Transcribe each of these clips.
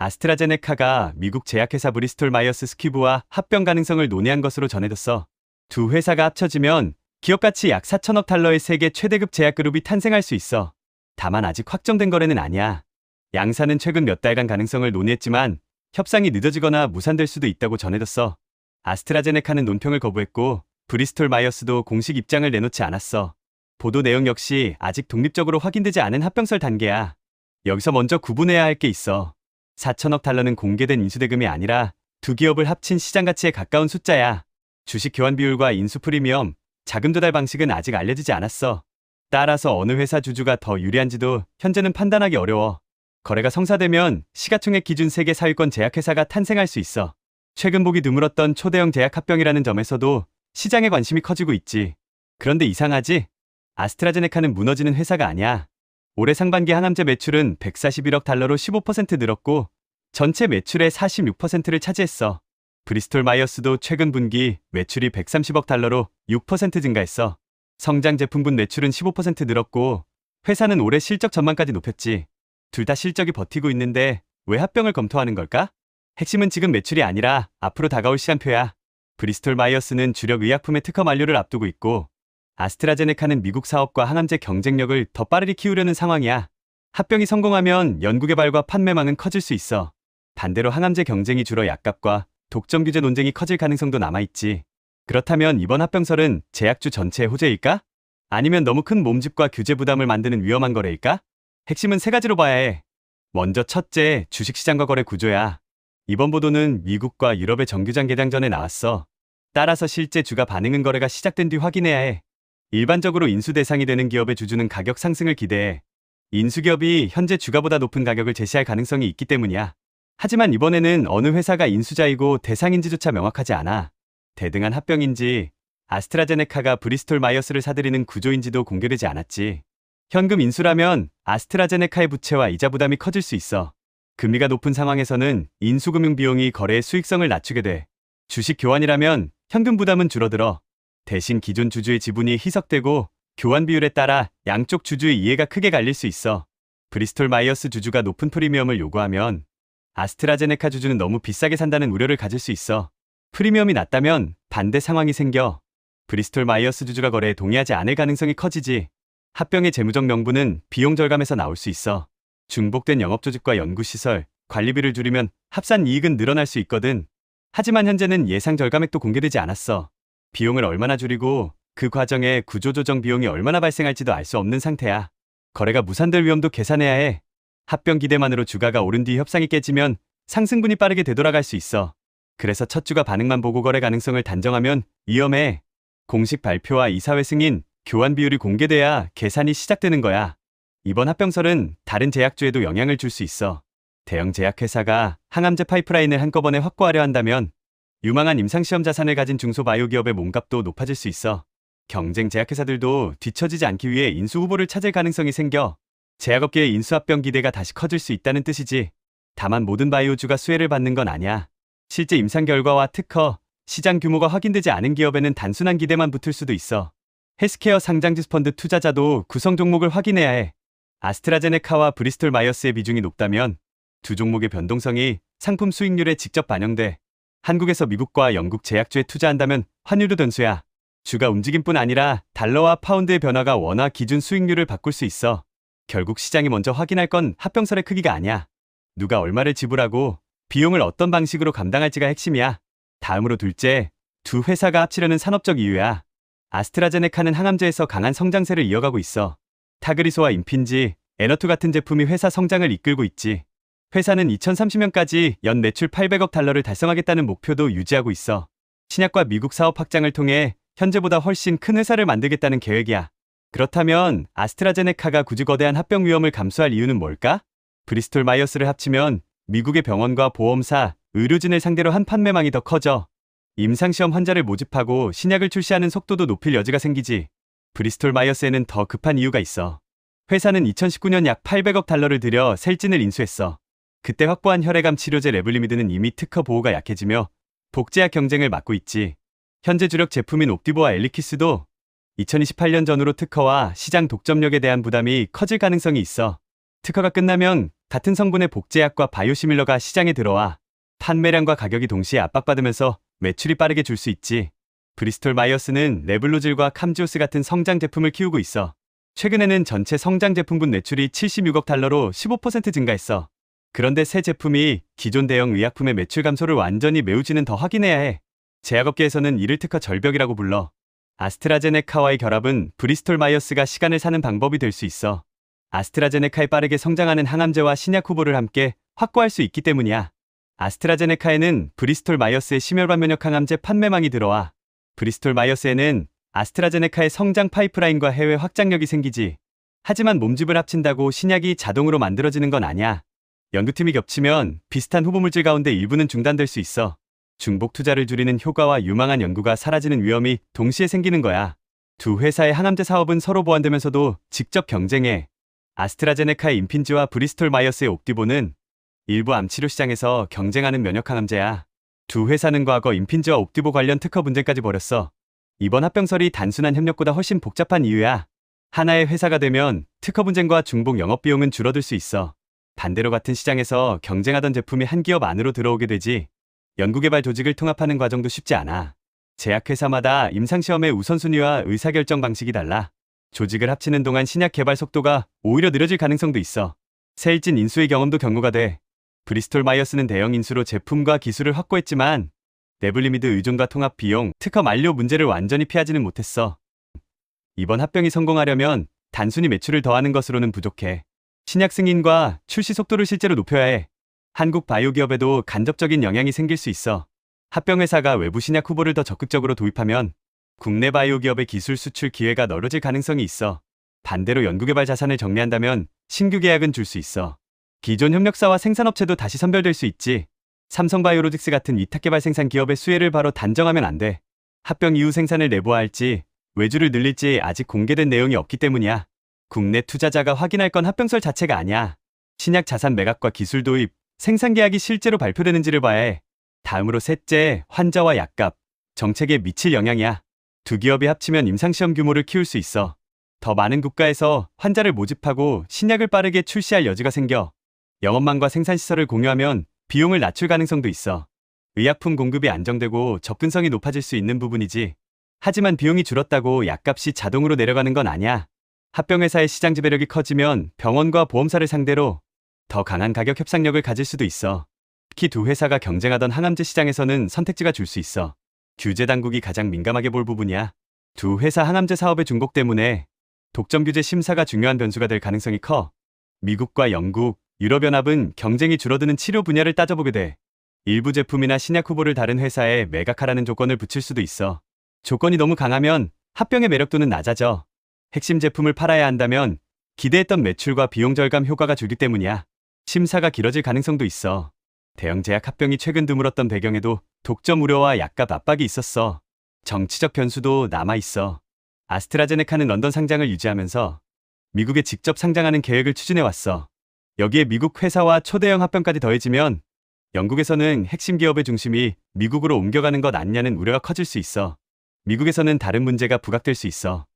아스트라제네카가 미국 제약회사 브리스톨 마이어스 스퀴브와 합병 가능성을 논의한 것으로 전해졌어. 두 회사가 합쳐지면 기업 가치 약 4천억 달러의 세계 최대급 제약그룹이 탄생할 수 있어. 다만 아직 확정된 거래는 아니야. 양사는 최근 몇 달간 가능성을 논의했지만 협상이 늦어지거나 무산될 수도 있다고 전해졌어. 아스트라제네카는 논평을 거부했고 브리스톨 마이어스도 공식 입장을 내놓지 않았어. 보도 내용 역시 아직 독립적으로 확인되지 않은 합병설 단계야. 여기서 먼저 구분해야 할 게 있어. 4천억 달러는 공개된 인수대금이 아니라 두 기업을 합친 시장 가치에 가까운 숫자야. 주식 교환 비율과 인수 프리미엄, 자금 조달 방식은 아직 알려지지 않았어. 따라서 어느 회사 주주가 더 유리한지도 현재는 판단하기 어려워. 거래가 성사되면 시가총액 기준 세계 사위권 제약회사가 탄생할 수 있어. 최근 보기 드물었던 초대형 제약 합병이라는 점에서도 시장에 관심이 커지고 있지. 그런데 이상하지? 아스트라제네카는 무너지는 회사가 아니야. 올해 상반기 항암제 매출은 141억 달러로 15% 늘었고 전체 매출의 46%를 차지했어. 브리스톨 마이어스도 최근 분기 매출이 130억 달러로 6% 증가했어. 성장 제품군 매출은 15% 늘었고 회사는 올해 실적 전망까지 높였지. 둘 다 실적이 버티고 있는데 왜 합병을 검토하는 걸까? 핵심은 지금 매출이 아니라 앞으로 다가올 시간표야. 브리스톨 마이어스는 주력 의약품의 특허 만료를 앞두고 있고 아스트라제네카는 미국 사업과 항암제 경쟁력을 더 빠르게 키우려는 상황이야. 합병이 성공하면 연구개발과 판매망은 커질 수 있어. 반대로 항암제 경쟁이 줄어 약값과 독점 규제 논쟁이 커질 가능성도 남아있지. 그렇다면 이번 합병설은 제약주 전체의 호재일까? 아니면 너무 큰 몸집과 규제 부담을 만드는 위험한 거래일까? 핵심은 세 가지로 봐야 해. 먼저 첫째, 주식시장과 거래 구조야. 이번 보도는 미국과 유럽의 정규장 개장 전에 나왔어. 따라서 실제 주가 반응은 거래가 시작된 뒤 확인해야 해. 일반적으로 인수 대상이 되는 기업의 주주는 가격 상승을 기대해. 인수기업이 현재 주가보다 높은 가격을 제시할 가능성이 있기 때문이야. 하지만 이번에는 어느 회사가 인수자이고 대상인지조차 명확하지 않아. 대등한 합병인지 아스트라제네카가 브리스톨 마이어스를 사들이는 구조인지도 공개되지 않았지. 현금 인수라면 아스트라제네카의 부채와 이자 부담이 커질 수 있어. 금리가 높은 상황에서는 인수금융 비용이 거래의 수익성을 낮추게 돼. 주식 교환이라면 현금 부담은 줄어들어. 대신 기존 주주의 지분이 희석되고 교환 비율에 따라 양쪽 주주의 이해가 크게 갈릴 수 있어. 브리스톨 마이어스 주주가 높은 프리미엄을 요구하면 아스트라제네카 주주는 너무 비싸게 산다는 우려를 가질 수 있어. 프리미엄이 낮다면 반대 상황이 생겨. 브리스톨 마이어스 주주가 거래에 동의하지 않을 가능성이 커지지. 합병의 재무적 명분은 비용 절감에서 나올 수 있어. 중복된 영업조직과 연구시설, 관리비를 줄이면 합산 이익은 늘어날 수 있거든. 하지만 현재는 예상 절감액도 공개되지 않았어. 비용을 얼마나 줄이고 그 과정에 구조조정 비용이 얼마나 발생할지도 알 수 없는 상태야. 거래가 무산될 위험도 계산해야 해. 합병 기대만으로 주가가 오른 뒤 협상이 깨지면 상승분이 빠르게 되돌아갈 수 있어. 그래서 첫 주가 반응만 보고 거래 가능성을 단정하면 위험해. 공식 발표와 이사회 승인, 교환 비율이 공개돼야 계산이 시작되는 거야. 이번 합병설은 다른 제약주에도 영향을 줄 수 있어. 대형 제약회사가 항암제 파이프라인을 한꺼번에 확보하려 한다면 유망한 임상시험 자산을 가진 중소바이오 기업의 몸값도 높아질 수 있어. 경쟁 제약회사들도 뒤처지지 않기 위해 인수 후보를 찾을 가능성이 생겨. 제약업계의 인수합병 기대가 다시 커질 수 있다는 뜻이지. 다만 모든 바이오주가 수혜를 받는 건 아니야. 실제 임상 결과와 특허, 시장 규모가 확인되지 않은 기업에는 단순한 기대만 붙을 수도 있어. 헬스케어 상장지 펀드 투자자도 구성 종목을 확인해야 해. 아스트라제네카와 브리스톨 마이어스의 비중이 높다면 두 종목의 변동성이 상품 수익률에 직접 반영돼. 한국에서 미국과 영국 제약주에 투자한다면 환율도 변수야. 주가 움직임뿐 아니라 달러와 파운드의 변화가 원화 기준 수익률을 바꿀 수 있어. 결국 시장이 먼저 확인할 건 합병설의 크기가 아니야. 누가 얼마를 지불하고 비용을 어떤 방식으로 감당할지가 핵심이야. 다음으로 둘째, 두 회사가 합치려는 산업적 이유야. 아스트라제네카는 항암제에서 강한 성장세를 이어가고 있어. 타그리소와 임핀지, 에너투 같은 제품이 회사 성장을 이끌고 있지. 회사는 2030년까지 연 매출 800억 달러를 달성하겠다는 목표도 유지하고 있어. 신약과 미국 사업 확장을 통해 현재보다 훨씬 큰 회사를 만들겠다는 계획이야. 그렇다면 아스트라제네카가 굳이 거대한 합병 위험을 감수할 이유는 뭘까? 브리스톨 마이어스를 합치면 미국의 병원과 보험사, 의료진을 상대로 한 판매망이 더 커져. 임상시험 환자를 모집하고 신약을 출시하는 속도도 높일 여지가 생기지. 브리스톨 마이어스에는 더 급한 이유가 있어. 회사는 2019년 약 800억 달러를 들여 셀진을 인수했어. 그때 확보한 혈액암 치료제 레블리미드는 이미 특허 보호가 약해지며 복제약 경쟁을 맡고 있지. 현재 주력 제품인 옵디보와 엘리키스도 2028년 전후로 특허와 시장 독점력에 대한 부담이 커질 가능성이 있어. 특허가 끝나면 같은 성분의 복제약과 바이오시밀러가 시장에 들어와 판매량과 가격이 동시에 압박받으면서 매출이 빠르게 줄 수 있지. 브리스톨 마이어스는 레블로질과 캄지오스 같은 성장 제품을 키우고 있어. 최근에는 전체 성장 제품분 매출이 76억 달러로 15% 증가했어. 그런데 새 제품이 기존 대형 의약품의 매출 감소를 완전히 메우지는 더 확인해야 해. 제약업계에서는 이를 특허 절벽이라고 불러. 아스트라제네카와의 결합은 브리스톨 마이어스가 시간을 사는 방법이 될 수 있어. 아스트라제네카의 빠르게 성장하는 항암제와 신약 후보를 함께 확보할 수 있기 때문이야. 아스트라제네카에는 브리스톨 마이어스의 심혈관 면역 항암제 판매망이 들어와. 브리스톨 마이어스에는 아스트라제네카의 성장 파이프라인과 해외 확장력이 생기지. 하지만 몸집을 합친다고 신약이 자동으로 만들어지는 건 아니야. 연구팀이 겹치면 비슷한 후보물질 가운데 일부는 중단될 수 있어. 중복 투자를 줄이는 효과와 유망한 연구가 사라지는 위험이 동시에 생기는 거야. 두 회사의 항암제 사업은 서로 보완되면서도 직접 경쟁해. 아스트라제네카의 임핀지와 브리스톨 마이어스의 옵디보는 일부 암치료 시장에서 경쟁하는 면역 항암제야. 두 회사는 과거 임핀지와 옵디보 관련 특허 분쟁까지 벌였어. 이번 합병설이 단순한 협력보다 훨씬 복잡한 이유야. 하나의 회사가 되면 특허 분쟁과 중복 영업 비용은 줄어들 수 있어. 반대로 같은 시장에서 경쟁하던 제품이 한 기업 안으로 들어오게 되지. 연구개발 조직을 통합하는 과정도 쉽지 않아. 제약회사마다 임상시험의 우선순위와 의사결정 방식이 달라. 조직을 합치는 동안 신약 개발 속도가 오히려 느려질 가능성도 있어. 세일진 인수의 경험도 경고가 돼. 브리스톨 마이어스는 대형 인수로 제품과 기술을 확보했지만 레블리미드 의존과 통합 비용, 특허 만료 문제를 완전히 피하지는 못했어. 이번 합병이 성공하려면 단순히 매출을 더하는 것으로는 부족해. 신약 승인과 출시 속도를 실제로 높여야 해. 한국 바이오 기업에도 간접적인 영향이 생길 수 있어. 합병회사가 외부 신약 후보를 더 적극적으로 도입하면 국내 바이오 기업의 기술 수출 기회가 넓어질 가능성이 있어. 반대로 연구개발 자산을 정리한다면 신규 계약은 줄 수 있어. 기존 협력사와 생산업체도 다시 선별될 수 있지. 삼성바이오로직스 같은 위탁개발 생산 기업의 수혜를 바로 단정하면 안 돼. 합병 이후 생산을 내부화할지 외주를 늘릴지 아직 공개된 내용이 없기 때문이야. 국내 투자자가 확인할 건 합병설 자체가 아니야. 신약 자산 매각과 기술 도입, 생산 계약이 실제로 발표되는지를 봐야 해. 다음으로 셋째, 환자와 약값, 정책에 미칠 영향이야. 두 기업이 합치면 임상시험 규모를 키울 수 있어. 더 많은 국가에서 환자를 모집하고 신약을 빠르게 출시할 여지가 생겨. 영업망과 생산시설을 공유하면 비용을 낮출 가능성도 있어. 의약품 공급이 안정되고 접근성이 높아질 수 있는 부분이지. 하지만 비용이 줄었다고 약값이 자동으로 내려가는 건 아니야. 합병회사의 시장 지배력이 커지면 병원과 보험사를 상대로 더 강한 가격 협상력을 가질 수도 있어. 특히 두 회사가 경쟁하던 항암제 시장에서는 선택지가 줄 수 있어. 규제 당국이 가장 민감하게 볼 부분이야. 두 회사 항암제 사업의 중복 때문에 독점 규제 심사가 중요한 변수가 될 가능성이 커. 미국과 영국, 유럽연합은 경쟁이 줄어드는 치료 분야를 따져보게 돼. 일부 제품이나 신약 후보를 다른 회사에 매각하라는 조건을 붙일 수도 있어. 조건이 너무 강하면 합병의 매력도는 낮아져. 핵심 제품을 팔아야 한다면 기대했던 매출과 비용 절감 효과가 줄기 때문이야. 심사가 길어질 가능성도 있어. 대형 제약 합병이 최근 드물었던 배경에도 독점 우려와 약값 압박이 있었어. 정치적 변수도 남아있어. 아스트라제네카는 런던 상장을 유지하면서 미국에 직접 상장하는 계획을 추진해왔어. 여기에 미국 회사와 초대형 합병까지 더해지면 영국에서는 핵심 기업의 중심이 미국으로 옮겨가는 것 아니냐는 우려가 커질 수 있어. 미국에서는 다른 문제가 부각될 수 있어.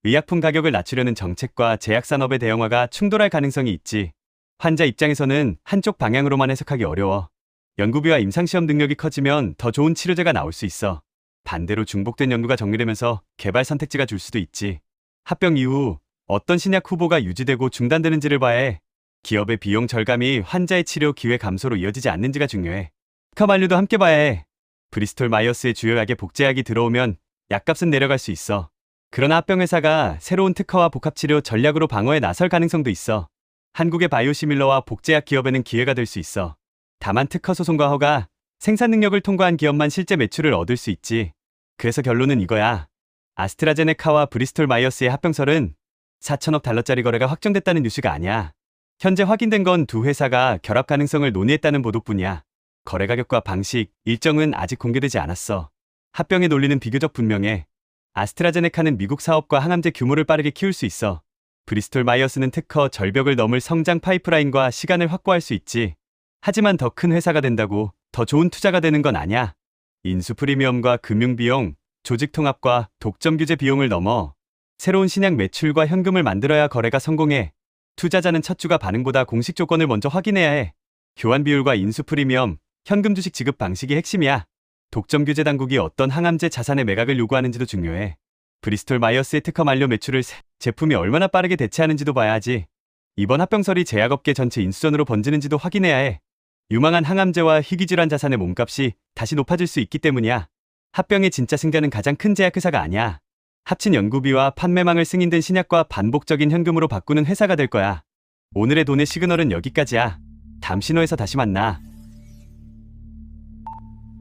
의약품 가격을 낮추려는 정책과 제약산업의 대형화가 충돌할 가능성이 있지. 환자 입장에서는 한쪽 방향으로만 해석하기 어려워. 연구비와 임상시험 능력이 커지면 더 좋은 치료제가 나올 수 있어. 반대로 중복된 연구가 정리되면서 개발 선택지가 줄 수도 있지. 합병 이후 어떤 신약 후보가 유지되고 중단되는지를 봐야 해. 기업의 비용 절감이 환자의 치료 기회 감소로 이어지지 않는지가 중요해. 특허 만료도 함께 봐야 해. 브리스톨 마이어스의 주요 약에 복제약이 들어오면 약값은 내려갈 수 있어. 그러나 합병회사가 새로운 특허와 복합치료 전략으로 방어에 나설 가능성도 있어. 한국의 바이오시밀러와 복제약 기업에는 기회가 될 수 있어. 다만 특허 소송과 허가, 생산 능력을 통과한 기업만 실제 매출을 얻을 수 있지. 그래서 결론은 이거야. 아스트라제네카와 브리스톨 마이어스의 합병설은 4천억 달러짜리 거래가 확정됐다는 뉴스가 아니야. 현재 확인된 건 두 회사가 결합 가능성을 논의했다는 보도뿐이야. 거래 가격과 방식, 일정은 아직 공개되지 않았어. 합병의 논리는 비교적 분명해. 아스트라제네카는 미국 사업과 항암제 규모를 빠르게 키울 수 있어. 브리스톨 마이어스는 특허 절벽을 넘을 성장 파이프라인과 시간을 확보할 수 있지. 하지만 더 큰 회사가 된다고 더 좋은 투자가 되는 건 아니야. 인수 프리미엄과 금융비용, 조직 통합과 독점 규제 비용을 넘어 새로운 신약 매출과 현금을 만들어야 거래가 성공해. 투자자는 첫 주가 반응보다 공식 조건을 먼저 확인해야 해. 교환 비율과 인수 프리미엄, 현금 주식 지급 방식이 핵심이야. 독점 규제 당국이 어떤 항암제 자산의 매각을 요구하는지도 중요해. 브리스톨 마이어스의 특허 만료 매출을 제품이 얼마나 빠르게 대체하는지도 봐야 하지. 이번 합병설이 제약업계 전체 인수전으로 번지는지도 확인해야 해. 유망한 항암제와 희귀질환 자산의 몸값이 다시 높아질 수 있기 때문이야. 합병의 진짜 승자는 가장 큰 제약회사가 아니야. 합친 연구비와 판매망을 승인된 신약과 반복적인 현금으로 바꾸는 회사가 될 거야. 오늘의 돈의 시그널은 여기까지야. 다음 신호에서 다시 만나.